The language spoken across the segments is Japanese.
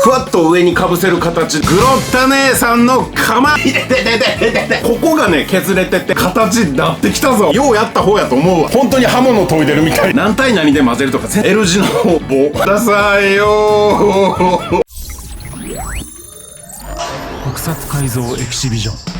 ふわっと上にかぶせる形、グロッタ姉さんの釜。ここがね削れてて形になってきたぞ。ようやった方やと思うわ。本当に刃物研いでるみたい。何対何で混ぜるとか L 字の棒くださいよー。特撮改造エキシビジョン。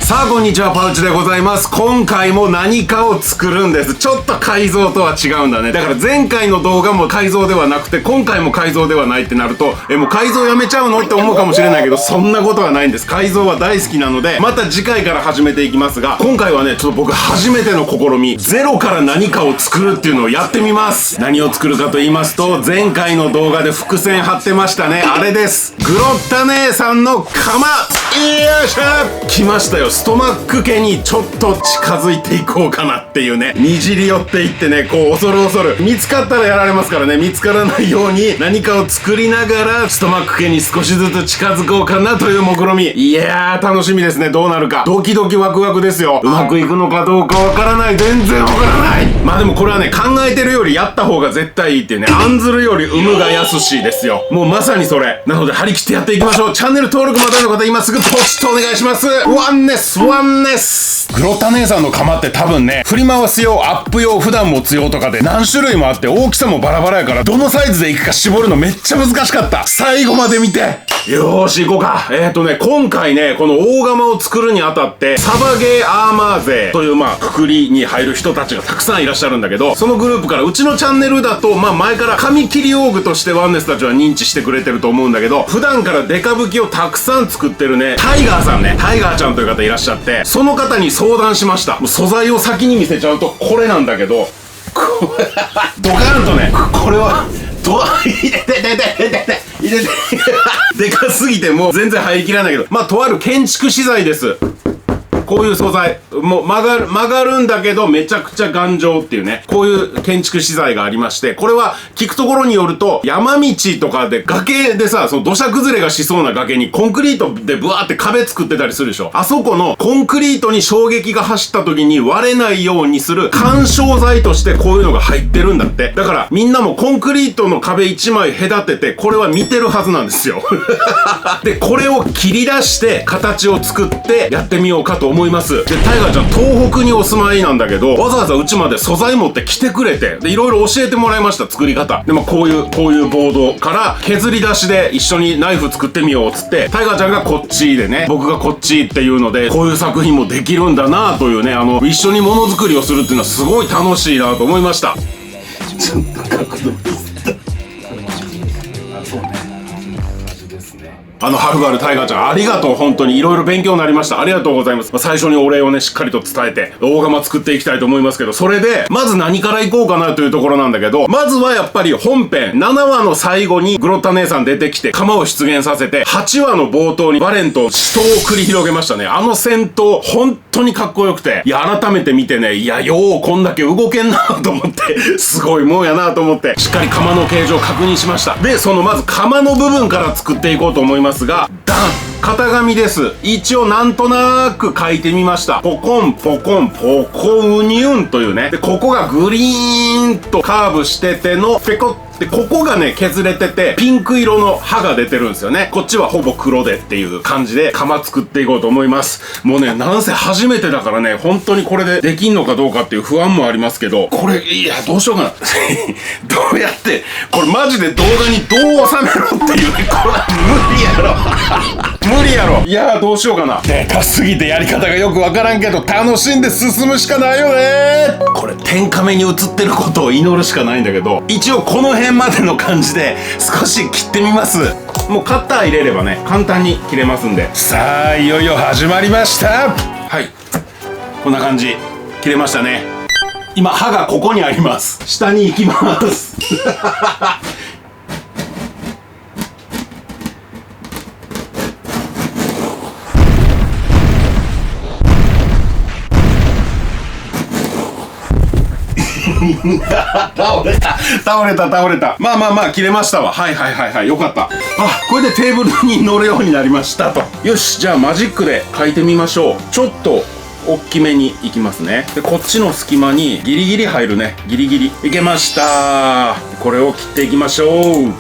さあこんにちは、パウチでございます。今回も何かを作るんです。ちょっと改造とは違うんだね。だから前回の動画も改造ではなくて今回も改造ではないってなるともう改造やめちゃうのって思うかもしれないけど、そんなことはないんです。改造は大好きなのでまた次回から始めていきますが、今回はねちょっと僕初めての試み、ゼロから何かを作るっていうのをやってみます。何を作るかと言いますと、前回の動画で伏線張ってましたね、あれです。グロッタ姉さんの釜。よっしゃ来ましたよ。ストマック家にちょっと近づいていこうかなっていうね、にじり寄っていってね、こう恐る恐る見つかったらやられますからね、見つからないように何かを作りながらストマック家に少しずつ近づこうかなという目論み。いやー楽しみですね。どうなるかドキドキワクワクですよ。うまくいくのかどうかわからない。全然わからない。まあでもこれはね、考えてるよりやった方が絶対いいっていうね、案ずるより産むが安しですよ。もうまさにそれなので張り切ってやっていきましょう。チャンネル登録まだの方今すぐポチッとお願いします。ワンネスワンネス。グロッタ姉さんの釜って多分ね、振り回す用、アップ用、普段持つ用とかで何種類もあって大きさもバラバラやから、どのサイズでいくか絞るのめっちゃ難しかった。最後まで見て。よーし行こうか。今回ねこの大釜を作るにあたってサバゲーアーマー勢というくくりに入る人たちがたくさんいらっしゃるんだけど、そのグループからうちのチャンネルだと前から紙切り道具としてワンネスたちは認知してくれてると思うんだけど、普段からデカ武器をたくさん作ってるねタイガーさんね、タイガーちゃんという方いらっしゃって、その方に相談しました。もう素材を先に見せちゃうとこれなんだけど、ドカーンとね、これは入れてでかすぎてもう全然入りきらないけど、とある建築資材です。こういう素材、もう曲がるんだけどめちゃくちゃ頑丈っていうね、こういう建築資材がありまして、これは聞くところによると山道とかで崖でさ、その土砂崩れがしそうな崖にコンクリートでブワーって壁作ってたりするでしょ。あそこのコンクリートに衝撃が走った時に割れないようにする緩衝材としてこういうのが入ってるんだって。だからみんなもコンクリートの壁1枚隔ててこれは見てるはずなんですよ。でこれを切り出して形を作ってやってみようかと思います。でタイガーちゃん東北にお住まいなんだけど、わざわざうちまで素材持って来てくれて、でいろいろ教えてもらいました、作り方で。こういうボードから削り出しで一緒にナイフ作ってみようっつって、タイガーちゃんがこっちでね、僕がこっちっていうので、こういう作品もできるんだなというね、一緒にものづくりをするっていうのはすごい楽しいなと思いました。ちょっと角度はるばるタイガーちゃんありがとう。本当にいろいろ勉強になりました。ありがとうございます。最初にお礼をねしっかりと伝えて大釜作っていきたいと思いますけど、それでまず何からいこうかなというところなんだけど、まずはやっぱり本編7話の最後にグロッタ姉さん出てきて釜を出現させて、8話の冒頭にバレンと死闘を繰り広げましたね。あの戦闘本当にかっこよくて、いや改めて見てね、いやようこんだけ動けんなと思って、すごいもんやなと思ってしっかり釜の形状を確認しました。でそのまず釜の部分から作っていこうと思いますが、ダン型紙です。一応なんとなく書いてみました。ポコンポコンポコウニュンというね。でここがグリーンとカーブしててのペコッで、ここがね削れててピンク色の刃が出てるんですよね。こっちはほぼ黒でっていう感じで釜作っていこうと思います。もうねなんせ初めてだからね、本当にこれでできんのかどうかっていう不安もありますけど、これいやどうしようかな。どうやってこれマジで動画にどう収めろっていうね、これ無理やろ。無理やろ。いやどうしようかな。でかすぎてやり方がよくわからんけど楽しんで進むしかないよね。これ天カメに映ってることを祈るしかないんだけど、一応この辺までの感じで少し切ってみます。もうカッター入れればね簡単に切れますんで。さあいよいよ始まりました。はい、こんな感じ切れましたね。今刃がここにあります。下に行きます倒れた。まあ切れましたわ。はいよかった。あ、これでテーブルに乗るようになりましたと。よし、じゃあマジックで書いてみましょう。ちょっと大きめにいきますね。でこっちの隙間にギリギリ入るね。ギリギリいけました。これを切っていきましょう。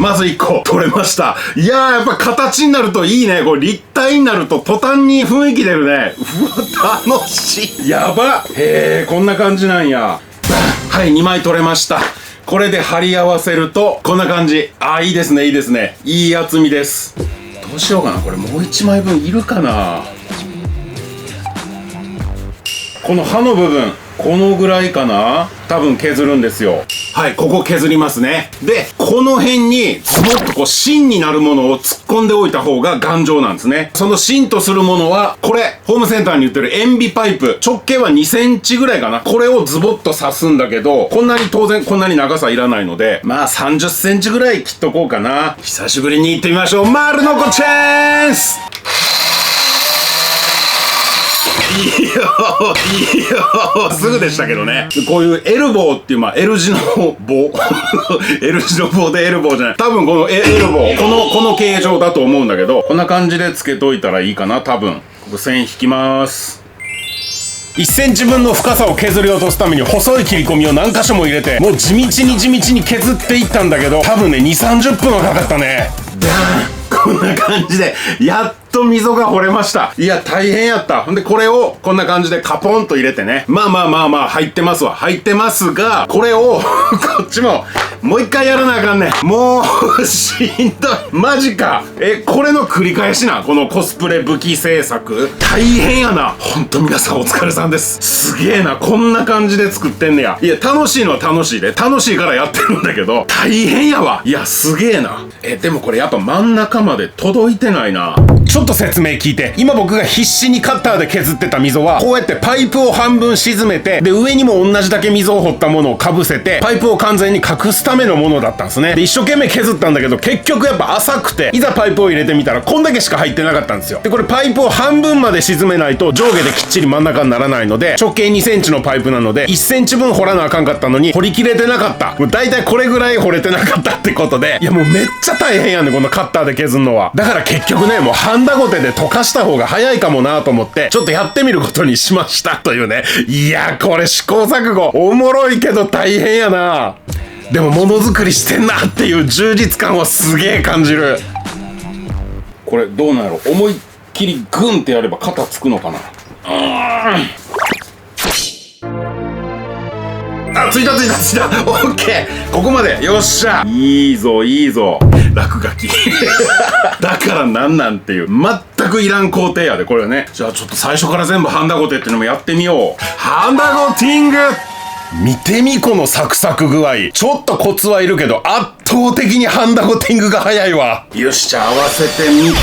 まず1個取れました。いやー、やっぱ形になるといいね。これ立体になると途端に雰囲気出るね。うわ、楽しい。やば。へー、こんな感じなんや。はい、2枚取れました。これで貼り合わせるとこんな感じ。あ、いいですね、いいですね。いい厚みです。どうしようかな。これもう1枚分いるかな。この刃の部分、このぐらいかな。多分削るんですよ。はい、ここ削りますね。で、この辺にズボッとこう芯になるものを突っ込んでおいた方が頑丈なんですね。その芯とするものはこれ、ホームセンターに売ってる塩ビパイプ、直径は2センチぐらいかな。これをズボッと刺すんだけど、当然こんなに長さいらないので、まあ30センチぐらい切っとこうかな。久しぶりに行ってみましょう。丸のこチャンス。いいよすぐでしたけどね。こういうエルボーっていう、L 字の棒L 字の棒でエルボーじゃない。多分このエルボー、この形状だと思うんだけど、こんな感じでつけといたらいいかな、多分。ここ線引きます。1センチ分の深さを削り落とすために細い切り込みを何箇所も入れて、もう地道に削っていったんだけど、多分ね、2、30分はかかったね。こんな感じで、やっと溝が掘れました。いや、大変やった。ほんで、これを、こんな感じでカポンと入れてね。まあ、入ってますわ。入ってますが、これを、こっちも、もう一回やらなあかんねん。もう、しんどい。マジか。これの繰り返しな。このコスプレ武器制作。大変やな。ほんと皆さんお疲れさんです。すげえな。こんな感じで作ってんねや。いや、楽しいのは楽しいで。楽しいからやってるんだけど、大変やわ。いや、すげえな。でもこれやっぱ真ん中まで届いてないな。ちょっと説明聞いて。今僕が必死にカッターで削ってた溝は、こうやってパイプを半分沈めて、で、上にも同じだけ溝を掘ったものをかぶせて、パイプを完全に隠すためのものだったんですね。で、一生懸命削ったんだけど、結局やっぱ浅くて、いざパイプを入れてみたら、こんだけしか入ってなかったんですよ。で、これパイプを半分まで沈めないと、上下できっちり真ん中にならないので、直径2センチのパイプなので、1センチ分掘らなあかんかったのに、掘り切れてなかった。もう大体これぐらい掘れてなかったってことで、いやもうめっちゃ大変やねん、このカッターで削るのは。だから結局ね、もうハンダゴテで溶かした方が早いかもなと思って、ちょっとやってみることにしましたというね。いや、これ試行錯誤。おもろいけど大変やな。でもものづくりしてんなっていう充実感はすげえ感じる。これどうなんやろ。思いっきりグンってやれば肩つくのかな。あ、ついた。オッケー。ここまで。よっしゃ。いいぞ。落書き。だからなんていう。全くいらん工程やで、これね。じゃあちょっと最初から全部ハンダゴテっていうのもやってみよう。ハンダゴティング。見てみ、このサクサク具合。ちょっとコツはいるけど、圧倒的にハンダゴティングが早いわ。よし、じゃあ合わせてみて。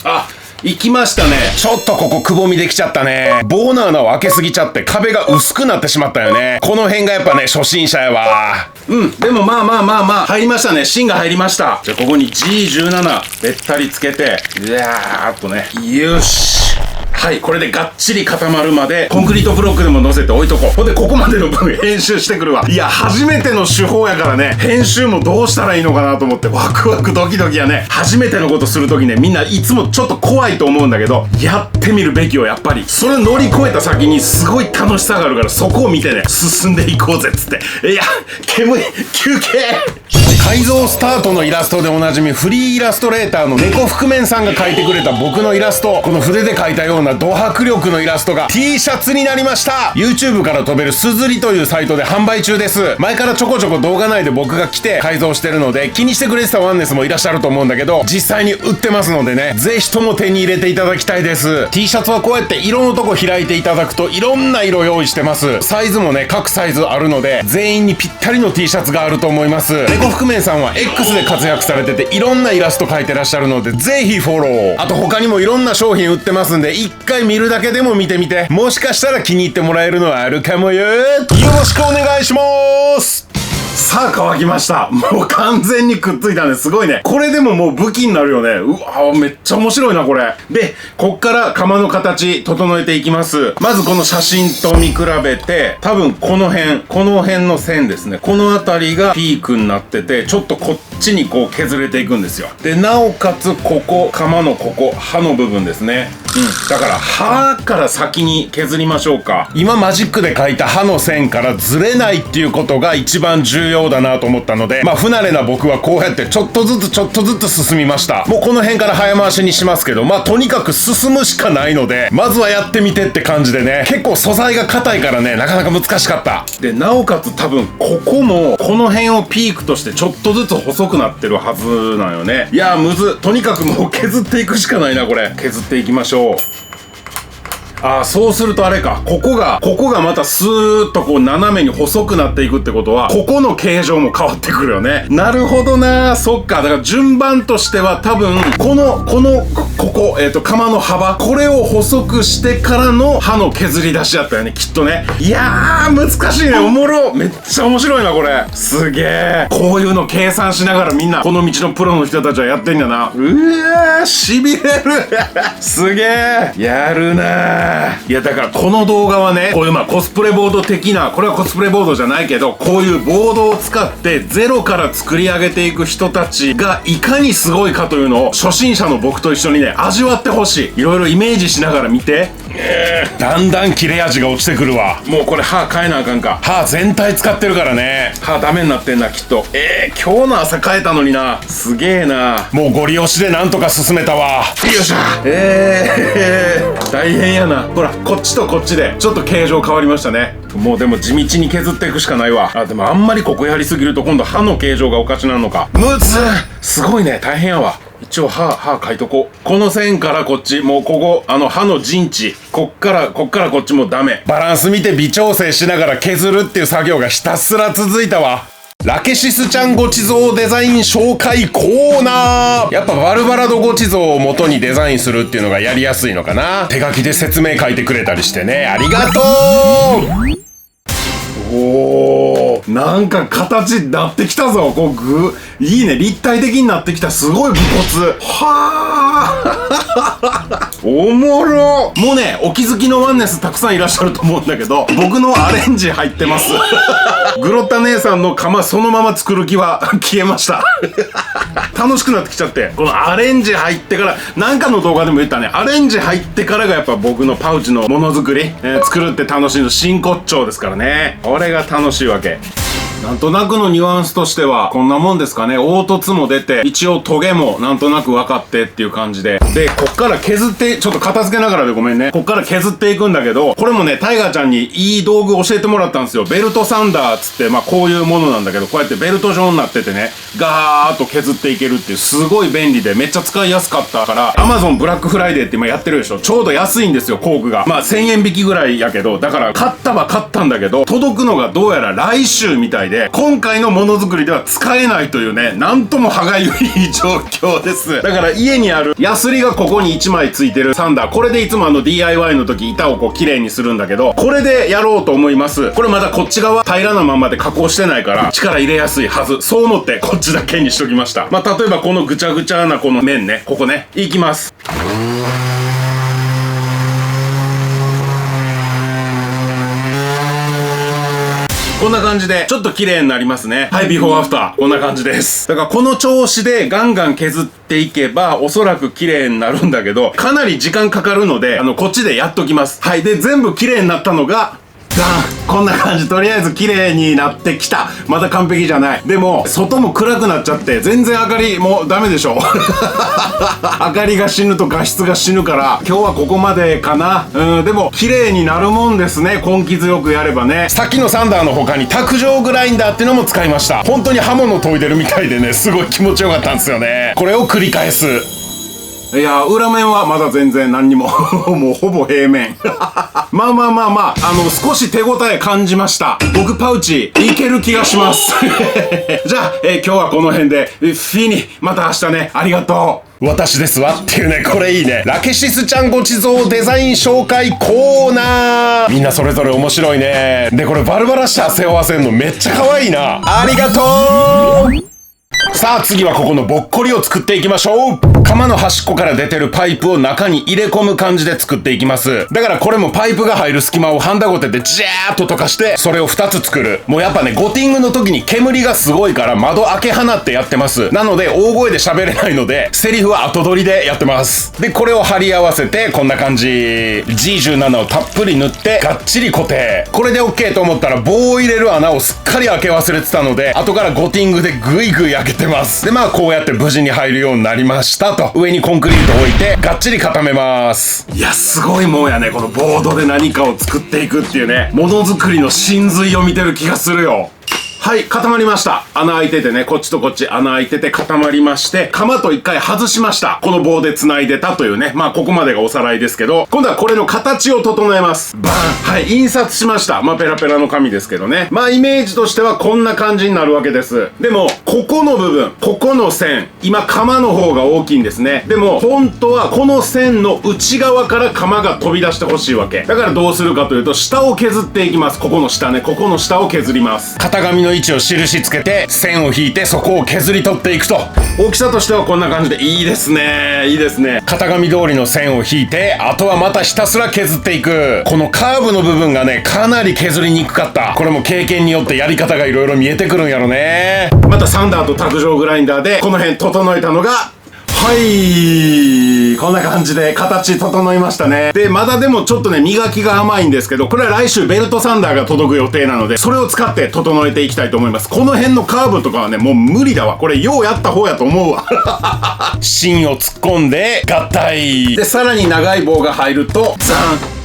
あ、行きましたね。ちょっとここくぼみできちゃったね。棒の穴を開けすぎちゃって壁が薄くなってしまったよね。この辺がやっぱね、初心者やわ。でもまあ入りましたね。芯が入りました。じゃあここに G17 べったりつけて、うわーっとね。よし。はい、これでがっちり固まるまでコンクリートブロックでも乗せて置いとこう。ほんでここまでの分編集してくるわ。いや、初めての手法やからね、編集もどうしたらいいのかなと思ってワクワクドキドキやね。初めてのことするときね、みんないつもちょっと怖いと思うんだけど、やってみるべきよ、やっぱり。それ乗り越えた先にすごい楽しさがあるから、そこを見てね、進んでいこうぜっつって。いや、煙休憩。改造スタートのイラストでおなじみフリーイラストレーターの猫覆面さんが描いてくれた僕のイラスト、この筆で描いたようなド迫力のイラストが T シャツになりました。 YouTube から飛べるすずりというサイトで販売中です。前からちょこちょこ動画内で僕が来て改造してるので、気にしてくれてたワンネスもいらっしゃると思うんだけど、実際に売ってますのでね、ぜひとも手に入れていただきたいです。 T シャツはこうやって色のとこ開いていただくといろんな色用意してます。サイズもね、各サイズあるので全員にぴったりの T シャツがあると思います。猫覆面さんは X で活躍されてて、いろんなイラスト描いてらっしゃるので、ぜひフォロー。あと他にもいろんな商品売ってますんで、一回見るだけでも見てみて、もしかしたら気に入ってもらえるのはあるかもよ。よろしくお願いします。さあ乾きました。もう完全にくっついたんですごいね。これでももう武器になるよね。うわ、めっちゃ面白いなこれ。で、こっから釜の形整えていきます。まずこの写真と見比べて、多分この辺の線ですね。この辺りがピークになってて、ちょっとこっちにこう削れていくんですよ。でなおかつここ鎌のここ刃の部分ですね。だから刃から先に削りましょうか。今マジックで描いた刃の線からずれないっていうことが一番重要だなと思ったので、不慣れな僕はこうやってちょっとずつ進みました。もうこの辺から早回しにしますけど、とにかく進むしかないので、まずはやってみてって感じでね。結構素材が硬いからね、なかなか難しかった。でなおかつ多分ここもこの辺をピークとしてちょっとずつ細くなってるはずなんよね。いやーむず。とにかくもう削っていくしかないな。これ削っていきましょう。そうするとあれか、ここがまたスーッとこう斜めに細くなっていくってことは、ここの形状も変わってくるよね。なるほどな。そっか。だから順番としては多分ここ鎌の幅、これを細くしてからの刃の削り出しやったよね、きっとね。いやー難しいね。おもろ。めっちゃ面白いなこれ。すげえ。こういうの計算しながらみんなこの道のプロの人たちはやってんだな。うわーしびれるすげえ。やるなー。いやだからこの動画はね、こういうコスプレボード的な、これはコスプレボードじゃないけど、こういうボードを使ってゼロから作り上げていく人たちがいかにすごいかというのを初心者の僕と一緒にね味わってほしい。いろいろイメージしながら見て。だんだん切れ味が落ちてくるわ。もうこれ刃変えなあかんか。刃全体使ってるからね。刃ダメになってんなきっと。今日の朝変えたのにな。すげえな。もうゴリ押しでなんとか進めたわ。よっしゃ。大変やな。ほらこっちとこっちでちょっと形状変わりましたね。もうでも地道に削っていくしかないわ。でもあんまりここやりすぎると今度刃の形状がおかしなのか。むずっ。すごいね。大変やわ。一応刃書いとこう。この線からこっち、もうここ刃の陣地、こっからこっちもダメ。バランス見て微調整しながら削るっていう作業がひたすら続いたわ。ラケシスちゃんご地蔵デザイン紹介コーナー。やっぱバルバラドご地蔵を元にデザインするっていうのがやりやすいのかな。手書きで説明書いてくれたりしてね。ありがとう。おー、なんか形になってきたぞ。いいね。立体的になってきた。すごい武骨。おもろ。もうね、お気づきのワンネスたくさんいらっしゃると思うんだけど、僕のアレンジ入ってますグロッタ姉さんの釜そのまま作る気は消えました楽しくなってきちゃって、このアレンジ入ってから、なんかの動画でも言ったね、アレンジ入ってからがやっぱ僕のパウチのものづくり、作るって楽しいの真骨頂ですからね。これが楽しいわけ。なんとなくのニュアンスとしてはこんなもんですかね。凹凸も出て、一応トゲもなんとなく分かってっていう感じで。で、こっから削って、ちょっと片付けながらでごめんね。こっから削っていくんだけど、これもね、タイガーちゃんにいい道具教えてもらったんですよ。ベルトサンダーっつって、こういうものなんだけど、こうやってベルト状になっててね、ガーッと削っていけるっていう、すごい便利でめっちゃ使いやすかったから、Amazon ブラックフライデーって今やってるでしょ。ちょうど安いんですよ、工具が。1000円引きぐらいやけど、だから買ったんだけど、届くのがどうやら来週みたいで、今回のものづくりでは使えないというね、なんとも歯がゆい状況です。だから家にあるヤスリがここに1枚ついてるサンダー、これでいつもDIY の時板をこう綺麗にするんだけど、これでやろうと思います。これまだこっち側平らなままで加工してないから力入れやすいはず。そう思ってこっちだけにしときました。例えばこのぐちゃぐちゃなこの面ね、ここね、いきます。こんな感じでちょっと綺麗になりますね。はい、ビフォーアフターこんな感じです。だからこの調子でガンガン削っていけばおそらく綺麗になるんだけど、かなり時間かかるのでこっちでやっときます。はい。で全部綺麗になったのがこんな感じ。とりあえず綺麗になってきた。まだ完璧じゃない。でも外も暗くなっちゃって全然明かりもうダメでしょ明かりが死ぬと画質が死ぬから今日はここまでかな。でも綺麗になるもんですね。根気強くやればね。さっきのサンダーの他に卓上グラインダーっていうのも使いました。本当に刃物研いでるみたいでね、すごい気持ちよかったんですよね。これを繰り返す。いや裏面はまだ全然何にももうほぼ平面少し手応え感じました。僕パウチいける気がしますじゃあ、今日はこの辺でフィニ。また明日ね。ありがとう。私ですわっていうね、これいいね。ラケシスちゃんご地蔵デザイン紹介コーナー。みんなそれぞれ面白いね。でこれバルバラ社背負わせんのめっちゃ可愛いな。ありがとう。さあ次はここのぼっこりを作っていきましょう。釜の端っこから出てるパイプを中に入れ込む感じで作っていきます。だからこれもパイプが入る隙間をハンダゴテでジャーっと溶かしてそれを2つ作る。もうやっぱねゴティングの時に煙がすごいから窓開け放ってやってます。なので大声で喋れないのでセリフは後取りでやってます。でこれを貼り合わせてこんな感じ G17 をたっぷり塗ってがっちり固定。これで OK と思ったら棒を入れる穴をすっかり開け忘れてたので後からゴティングでグイグイ開けてます。でこうやって無事に入るようになりましたと。上にコンクリートを置いてがっちり固めます。いやすごいもんやね、このボードで何かを作っていくっていうね、ものづくりの真髄を見てる気がするよ。はい、固まりました。穴開いててね、こっちとこっち穴開いてて固まりまして、釜と一回外しました。この棒で繋いでたというね、ここまでがおさらいですけど、今度はこれの形を整えます。バーン。はい、印刷しました。ペラペラの紙ですけどね。イメージとしてはこんな感じになるわけです。でも、ここの部分、ここの線、今釜の方が大きいんですね。でも、本当はこの線の内側から釜が飛び出してほしいわけ。だからどうするかというと、下を削っていきます。ここの下ね、ここの下を削ります。型紙の位置を印つけて線を引いてそこを削り取っていくと。大きさとしてはこんな感じでいいですね。いいですね。型紙通りの線を引いてあとはまたひたすら削っていく。このカーブの部分がねかなり削りにくかった。これも経験によってやり方がいろいろ見えてくるんやろね。またサンダーと卓上グラインダーでこの辺整えたのがこんな感じで形整いましたね。でまだでもちょっとね磨きが甘いんですけど、これは来週ベルトサンダーが届く予定なのでそれを使って整えていきたいと思います。この辺のカーブとかはねもう無理だわ。これようやった方やと思うわ芯を突っ込んで合体でさらに長い棒が入るとザン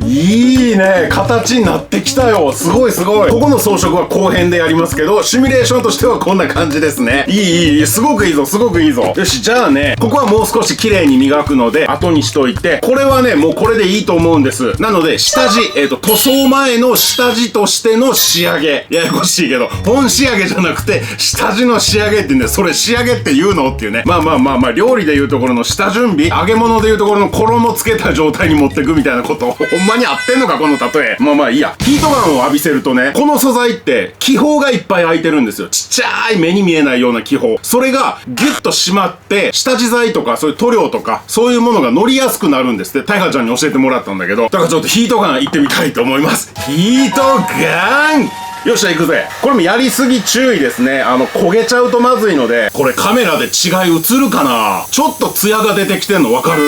いいね、形になってきたよ。すごいすごい。ここの装飾は後編でやりますけどシミュレーションとしてはこんな感じですね。いいすごくいいぞ、すごくいいぞ。よし、じゃあねここはもう少し綺麗に磨くので後にしといて、これはねもうこれでいいと思うんです。なので下地塗装前の下地としての仕上げ、ややこしいけど本仕上げじゃなくて下地の仕上げってね、それ仕上げって言うのっていうね。料理でいうところの下準備、揚げ物でいうところの衣つけた状態に持ってくみたいなことほんまに合ってんのかこの例え。いいや。ヒートガンを浴びせるとねこの素材って気泡がいっぱい開いてるんですよ。ちっちゃい目に見えないような気泡、それがギュッと締まって下地材とかそういう塗料とかそういうものが乗りやすくなるんですって。タイガちゃんに教えてもらったんだけど、だからちょっとヒートガン行ってみたいと思います。ヒートガンよっしゃ行くぜ。これもやりすぎ注意ですね。焦げちゃうとまずいので、これカメラで違い映るかな。ちょっとツヤが出てきてんのわかる？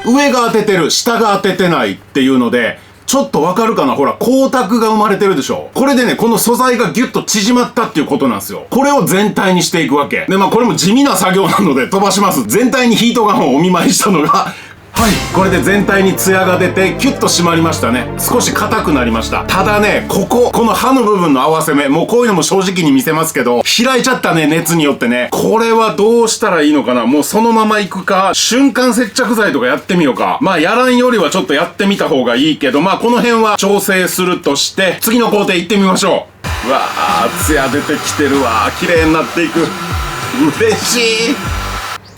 上が当ててる、下が当ててないっていうので、ちょっとわかるかな。ほら、光沢が生まれてるでしょ。これでね、この素材がギュッと縮まったっていうことなんですよ。これを全体にしていくわけ。で、これも地味な作業なので飛ばします。全体にヒートガンをお見舞いしたのが、はい、これで全体にツヤが出てキュッと締まりましたね。少し硬くなりました。ただね、この刃の部分の合わせ目、もうこういうのも正直に見せますけど、開いちゃったね、熱によってね。これはどうしたらいいのかな。もうそのまま行くか、瞬間接着剤とかやってみようか。やらんよりはちょっとやってみた方がいいけど、この辺は調整するとして、次の工程行ってみましょう。うわー、ツヤ出てきてるわ。綺麗になっていく。嬉しい。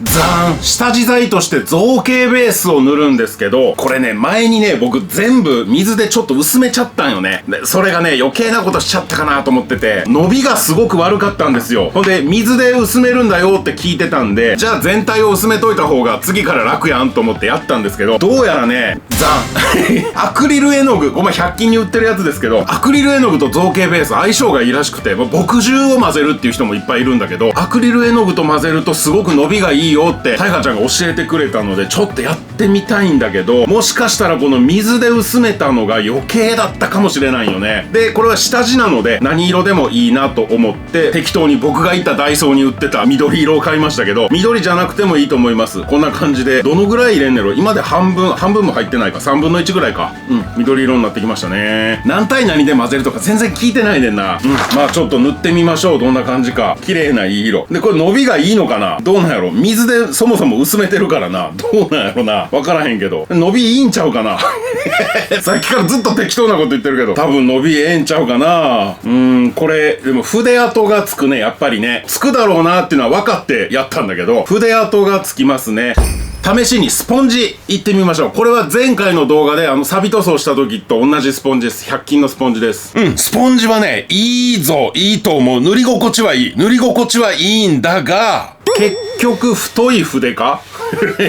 ザーン。下地材として造形ベースを塗るんですけど、これね前にね僕全部水でちょっと薄めちゃったんよね。でそれがね余計なことしちゃったかなと思ってて、伸びがすごく悪かったんですよ。ほんで水で薄めるんだよって聞いてたんで、じゃあ全体を薄めといた方が次から楽やんと思ってやったんですけど、どうやらねザンアクリル絵の具、100均に売ってるやつですけど、アクリル絵の具と造形ベース相性がいいらしくて、墨汁を混ぜるっていう人もいっぱいいるんだけど、アクリル絵の具と混ぜるとすごく伸びがいいよってタイガーちゃんが教えてくれたのでちょっとやってみたいんだけど、もしかしたらこの水で薄めたのが余計だったかもしれないよね。でこれは下地なので何色でもいいなと思って適当に僕が行ったダイソーに売ってた緑色を買いましたけど、緑じゃなくてもいいと思います。こんな感じでどのぐらい入れんねろ。今で半分も入ってないか、3分の1ぐらいか。緑色になってきましたね。何対何で混ぜるとか全然聞いてないねんな。ちょっと塗ってみましょう。どんな感じか。綺麗ないい色で、これ伸びがいいのかな。どうなんやろ。水でそもそも薄めてるからな。どうなんやろな。わからへんけど伸びいいんちゃうかなさっきからずっと適当なこと言ってるけど多分伸びええんちゃうかな。これでも筆跡がつくね。やっぱりねつくだろうなっていうのは分かってやったんだけど、筆跡がつきますね。試しにスポンジいってみましょう。これは前回の動画で錆塗装した時と同じスポンジです。100均のスポンジです。スポンジはね、いいいと思う。塗り心地はいい。塗り心地はいいんだが、結局太い筆か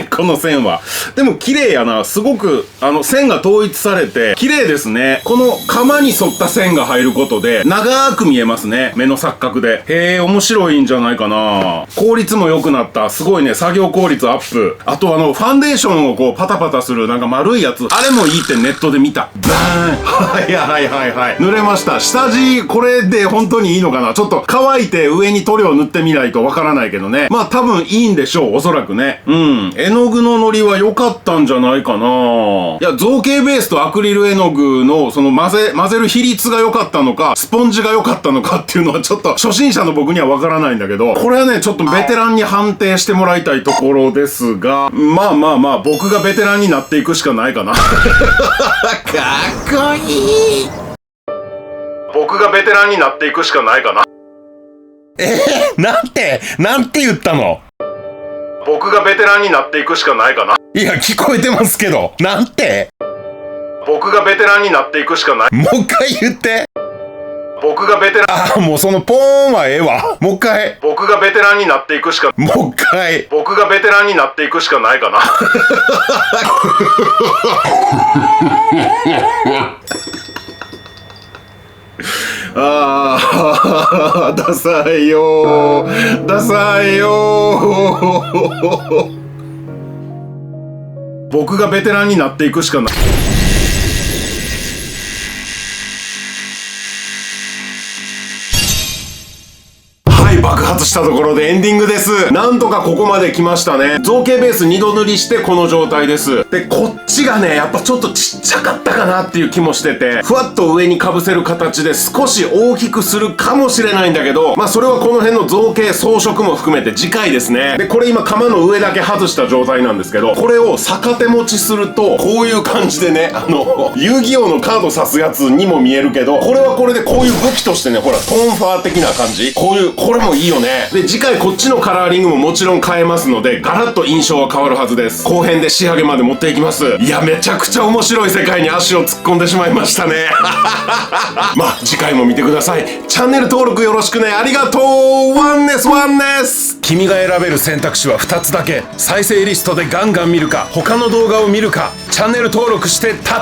この線は。でも綺麗やな。すごく、線が統一されて、綺麗ですね。この鎌に沿った線が入ることで、長く見えますね。目の錯覚で。へえ、面白いんじゃないかな。効率も良くなった。すごいね、作業効率アップ。あとファンデーションをこう、パタパタする、なんか丸いやつ。あれもいいってネットで見た。バーンはい。塗れました。下地、これで本当にいいのかな。ちょっと乾いて上に塗料塗ってみないとわからないけどね。まあ多分いいんでしょう。おそらくね。絵の具のノリは良かったんじゃないかな。いや、造形ベースとアクリル絵の具のその混ぜる比率が良かったのか、スポンジが良かったのかっていうのはちょっと初心者の僕にはわからないんだけど、これはね、ちょっとベテランに判定してもらいたいところですが、まあ、僕がベテランになっていくしかないかな。かっこいい。僕がベテランになっていくしかないかな。なんて言ったの？僕がベテランになっていくしかないかな。いや、聞こえてますけど。なんて？僕がベテランになっていくしかない。もう一回言って。僕がベテラン。もうそのポーンはええわ。もう一回。僕がベテランになっていくしか。もう一回。僕がベテランになっていくしかないかな。ダサいよー。ダサいよー。僕がベテランになっていくしかない。爆発したところでエンディングです。なんとかここまで来ましたね。造形ベース2度塗りしてこの状態です。で、こっちがね、やっぱちょっとちっちゃかったかなっていう気もしてて、ふわっと上に被せる形で少し大きくするかもしれないんだけど、まあそれはこの辺の造形装飾も含めて次回ですね。で、これ今鎌の上だけ外した状態なんですけど、これを逆手持ちすると、こういう感じでね、遊戯王のカード刺すやつにも見えるけど、これはこれでこういう武器としてね、ほら、トーンファー的な感じ。これもいいよね。で、次回こっちのカラーリングももちろん変えますので、ガラッと印象は変わるはずです。後編で仕上げまで持っていきます。いや、めちゃくちゃ面白い世界に足を突っ込んでしまいましたね。まあ、次回も見てください。チャンネル登録よろしくね。ありがとう。ワンネス。君が選べる選択肢は2つだけ。再生リストでガンガン見るか、他の動画を見るか、チャンネル登録して戦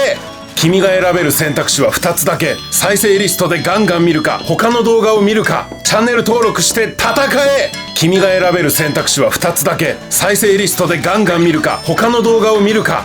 え。君が選べる選択肢は2つだけ。再生リストでガンガン見るか、他の動画を見るか、チャンネル登録して戦え。君が選べる選択肢は2つだけ。再生リストでガンガン見るか、他の動画を見るか、